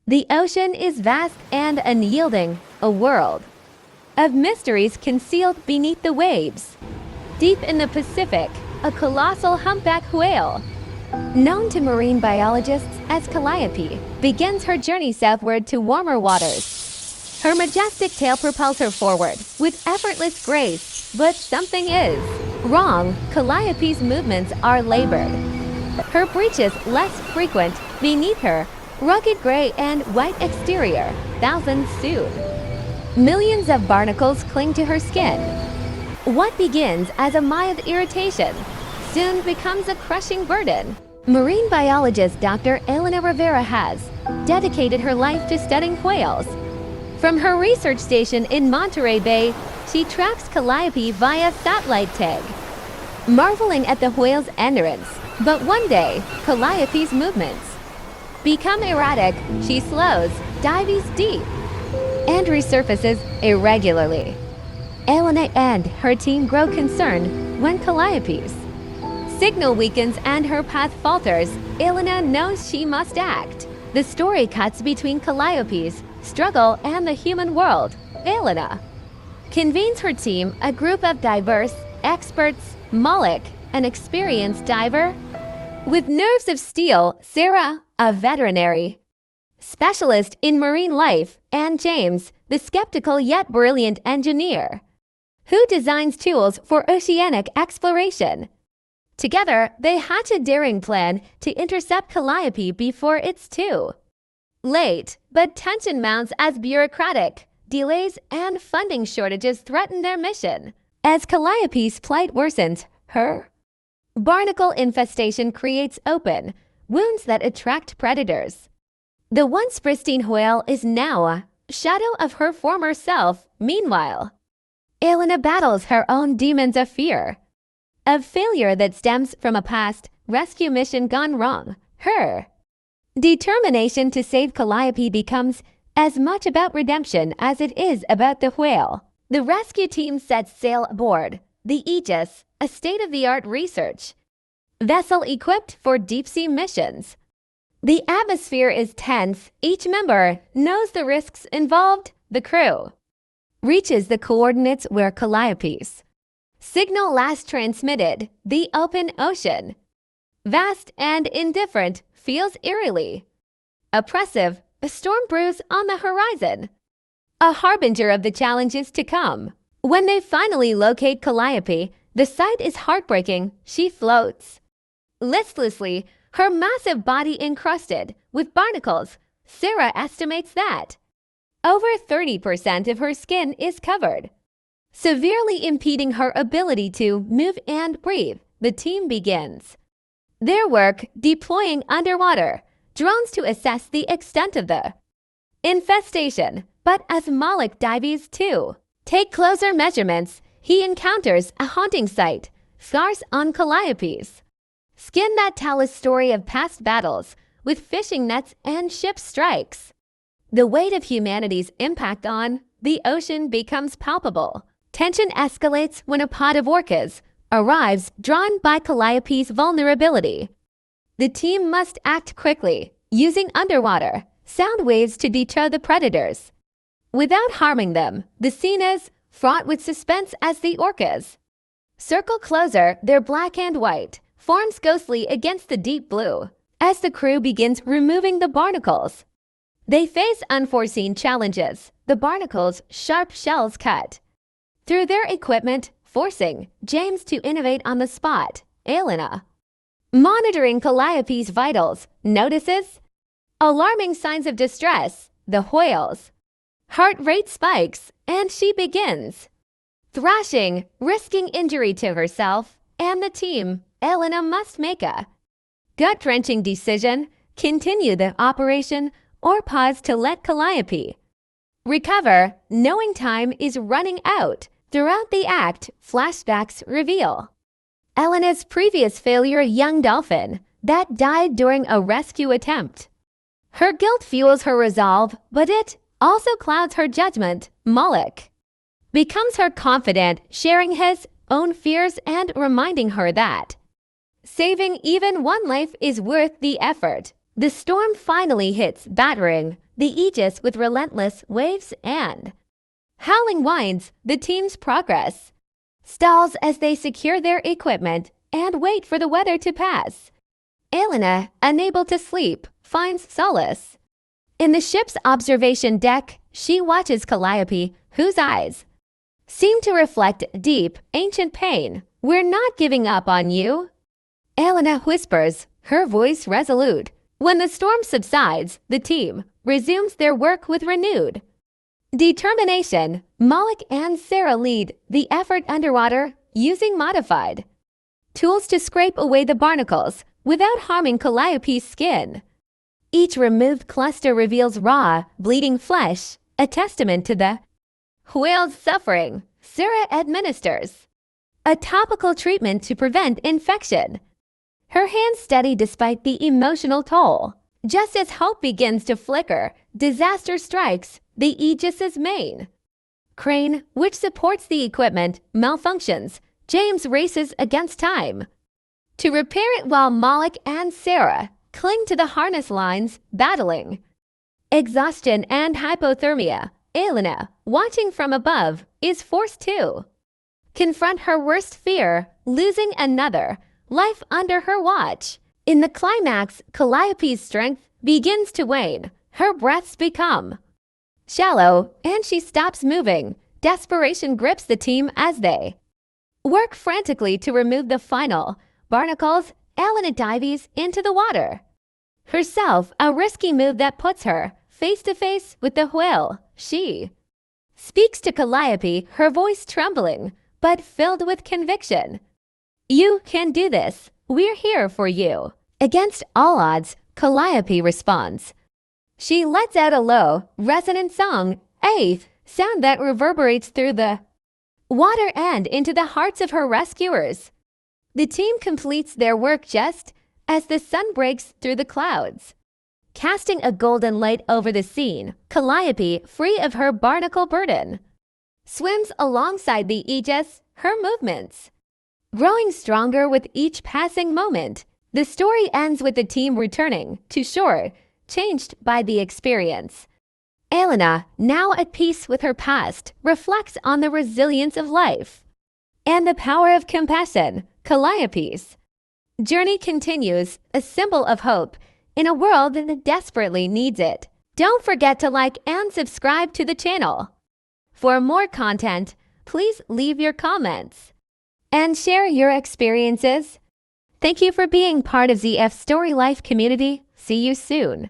The ocean is vast and unyielding, a world of mysteries concealed beneath the waves. Deep in the Pacific, a colossal humpback whale, known to marine biologists as calliope, begins her journey southward to warmer waters. Her majestic tail propels her forward with effortless grace, but something is wrong. Calliope's movements are labored, her breaches less frequent. Beneath her rugged gray and white exterior, thousands soon. Millions of barnacles cling to her skin. What begins as a mild irritation soon becomes a crushing burden. Marine biologist Dr. Elena Rivera has dedicated her life to studying whales. From her research station in Monterey Bay, she tracks calliope via satellite tag, marveling at the whale's endurance. But one day, calliope's movements become erratic. She slows, dives deep, and resurfaces irregularly. Elena and her team grow concerned when Calliope's signal weakens and her path falters. Elena knows she must act. The story cuts between Calliope's struggle and the human world. Elena convenes her team, a group of diverse experts: Moloch, an experienced diver with nerves of steel; Sarah, a veterinary specialist in marine life; and James, the skeptical yet brilliant engineer who designs tools for oceanic exploration. Together, they hatch a daring plan to intercept Calliope before it's too late. But tension mounts as bureaucratic delays and funding shortages threaten their mission. As Calliope's plight worsens, her barnacle infestation creates open wounds that attract predators. The once pristine whale is now a shadow of her former self. Meanwhile, Elena battles her own demons of fear, of failure that stems from a past rescue mission gone wrong. Her determination to save Calliope becomes as much about redemption as it is about the whale. The rescue team sets sail aboard the Aegis, a state-of-the-art research vessel equipped for deep-sea missions. The atmosphere is tense. Each member knows the risks involved. The crew reaches the coordinates where Calliope's signal last transmitted. The open ocean, vast and indifferent, feels eerily oppressive. A storm brews on the horizon, a harbinger of the challenges to come. When they finally locate Calliope, the sight is heartbreaking. She floats listlessly, her massive body encrusted with barnacles. Sarah estimates that over 30% of her skin is covered, severely impeding her ability to move and breathe. The team begins their work deploying underwater drones to assess the extent of the infestation. But as Moloch dives to take closer measurements, he encounters a haunting sight: scars on Calliope's skin that tell a story of past battles with fishing nets and ship strikes. The weight of humanity's impact on the ocean becomes palpable. Tension escalates when a pod of orcas arrives, drawn by Calliope's vulnerability. The team must act quickly, using underwater sound waves to deter the predators without harming them. The scene is fraught with suspense as the orcas circle closer, their black and white forms ghostly against the deep blue. As the crew begins removing the barnacles, they face unforeseen challenges. The barnacles' sharp shells cut through their equipment, forcing James to innovate on the spot. Elena, monitoring Calliope's vitals, notices alarming signs of distress. The whale's heart rate spikes, and she begins thrashing, risking injury to herself and the team. Elena must make a gut-wrenching decision: continue the operation or pause to let Calliope recover, knowing time is running out. Throughout the act, flashbacks reveal Elena's previous failure, a young dolphin that died during a rescue attempt. Her guilt fuels her resolve, but it also clouds her judgment. Moloch becomes her confidant, sharing his own fears and reminding her that saving even one life is worth the effort. The storm finally hits, battering the Aegis with relentless waves and howling winds, the team's progress stalls as they secure their equipment and wait for the weather to pass. Elena, unable to sleep, finds solace. In the ship's observation deck, she watches Calliope, whose eyes seem to reflect deep, ancient pain. "We're not giving up on you," Elena whispers, her voice resolute. When the storm subsides, the team resumes their work with renewed determination. Moloch and Sarah lead the effort underwater, using modified tools to scrape away the barnacles without harming Calliope's skin. Each removed cluster reveals raw, bleeding flesh, a testament to the whale's suffering. Sarah administers a topical treatment to prevent infection, her hands steady despite the emotional toll. Just as hope begins to flicker, disaster strikes. The Aegis's main crane, which supports the equipment, malfunctions. James races against time to repair it while Moloch and Sarah cling to the harness lines, battling exhaustion and hypothermia. Elena, watching from above, is forced to confront her worst fear, losing another life under her watch. In the climax, Calliope's strength begins to wane. Her breaths become shallow, and she stops moving. Desperation grips the team as they work frantically to remove the final barnacles. Elena dives into the water herself, a risky move that puts her face to face with the whale. She speaks to Calliope, her voice trembling, but filled with conviction. "You can do this. We're here for you." Against all odds, Calliope responds. She lets out a low, resonant song, a sound that reverberates through the water and into the hearts of her rescuers. The team completes their work just as the sun breaks through the clouds, casting a golden light over the scene. Calliope, free of her barnacle burden, swims alongside the Aegis, her movements growing stronger with each passing moment. The story ends with the team returning to shore, changed by the experience. Elena, now at peace with her past, reflects on the resilience of life and the power of compassion. Calliope's journey continues, a symbol of hope in a world that desperately needs it. Don't forget to like and subscribe to the channel. For more content, please leave your comments and share your experiences. Thank you for being part of ZF Story Life community. See you soon.